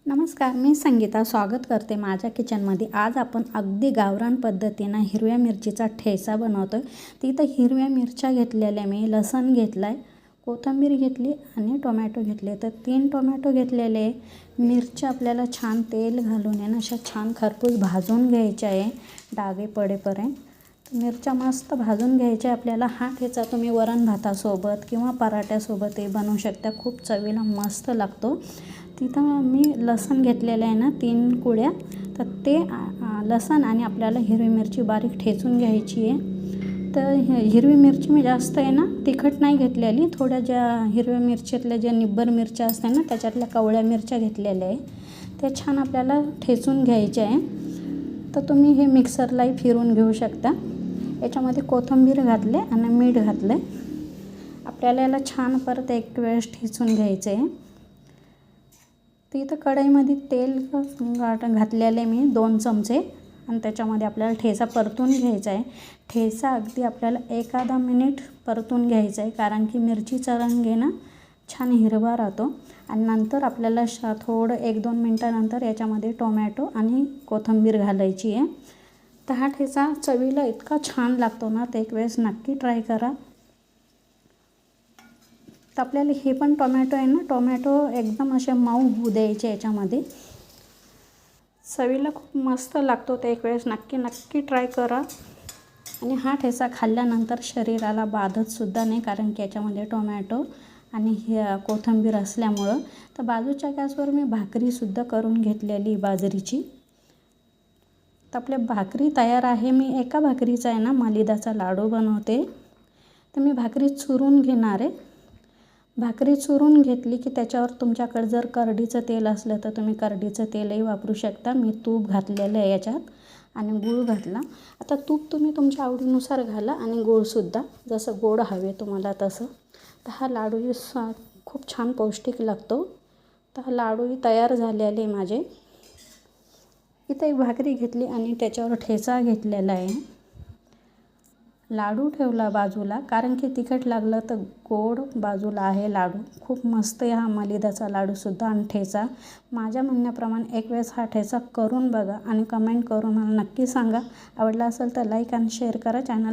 नमस्कार, मी संगीता स्वागत करते माझ्या किचनमध्ये। आज आपण अगदी गावरान पद्धतीनं हिरव्या मिरचीचा ठेचा बनवतो आहे। तिथं हिरव्या मिरच्या घेतलेल्या, मी लसूण घेतला आहे, कोथिंबीर घेतली आणि टोमॅटो घेतले। तर 3 टोमॅटो घेतलेले। मिरच्या आपल्याला छान तेल घालून आहे ना अशा छान खरपूस भाजून घ्यायच्या आहे डागे पडेपर्यंत। मिरच्या मस्त भाजून घ्यायच्या आपल्याला। हा ठेचा तुम्ही वरण भातासोबत किंवा पराठ्यासोबतही बनवू शकता, खूप चवीला मस्त लागतो। तिथं मी लसूण घेतलेलं आहे ना 3 कुड्या, तर ते लसूण आणि आपल्याला हिरवी मिरची बारीक ठेचून घ्यायची आहे। तर हिरवी मिरची मी जास्त आहे ना तिखट नाही घेतलेली, थोड्या ज्या हिरव्या मिरचीतल्या ज्या निब्बर मिरच्या असतात ना त्याच्यातल्या कवळ्या मिरच्या घेतलेल्या आहे, ते छान आपल्याला ठेचून घ्यायचे आहे। तर तुम्ही हे मिक्सरलाही फिरून घेऊ शकता। याच्यामध्ये कोथिंबीर घातले आणि मीठ घातले। आपल्याला याला छान परत एक वेळेस ठेचून घ्यायचं आहे। तर इथं कढईमध्ये तेल घातलेले मी 2 चमचे आणि त्याच्यामध्ये आपल्याला ठेचा परतून घ्यायचा आहे। ठेचा अगदी आपल्याला 1-10 मिनिट परतून घ्यायचा आहे, कारण की मिरचीचा रंग आहे ना छान हिरवा राहतो। आणि नंतर आपल्याला थोडं 1-2 मिनटानंतर याच्यामध्ये टोमॅटो आणि कोथिंबीर घालायची आहे। तर हा ठेचा चवीला इतका छान लागतो ना, तर एक वेळेस नक्की ट्राय करा। तर आपल्याला हे पण टोमॅटो आहे ना, टोमॅटो एकदम असे मऊ होऊ द्यायचे याच्यामध्ये, चवीला खूप मस्त लागतो। तर एक वेळेस नक्की ट्राय करा। आणि हा ठेचा खाल्ल्यानंतर शरीराला बाधतसुद्धा नाही, कारण की याच्यामध्ये टोमॅटो आणि कोथिंबीर असल्यामुळं। तर बाजूच्या गॅसवर मी भाकरीसुद्धा करून घेतलेली बाजरीची। तर आपल्या भाकरी तयार आहे। मी एका भाकरीचा आहे ना मलिदाचा लाडू बनवते। तर मी भाकरी चुरून घेणार आहे। भाकरी चुरून घेतली की त्याच्यावर तुमच्याकडे जर करडीचं तेल असलं तर तुम्ही करडीचं तेलही वापरू शकता। मी तूप घातलेलं आहे याच्यात आणि गूळ घातला। आता तूप तुम्ही तुमच्या आवडीनुसार घाला आणि गूळसुद्धा जसं गोड हवे तुम्हाला तसं। तर हा लाडूही खूप छान पौष्टिक लागतो। तर हा लाडूही तयार झालेले माझे। इथं एक भाकरी घेतली आणि त्याच्यावर ठेचा घेतलेला आहे। लाडू ठेवला बाजूला, कारण की तिखट लागलं तर गोड बाजूला आहे लाडू। खूप मस्त आहे हा मलिदाचा लाडूसुद्धा आणि ठेचा। माझ्या म्हणण्याप्रमाणे एक वेळेस हा ठेचा करून बघा आणि कमेंट करून मला नक्की सांगा। आवडला असेल तर लाईक आणि शेअर करा। चॅनल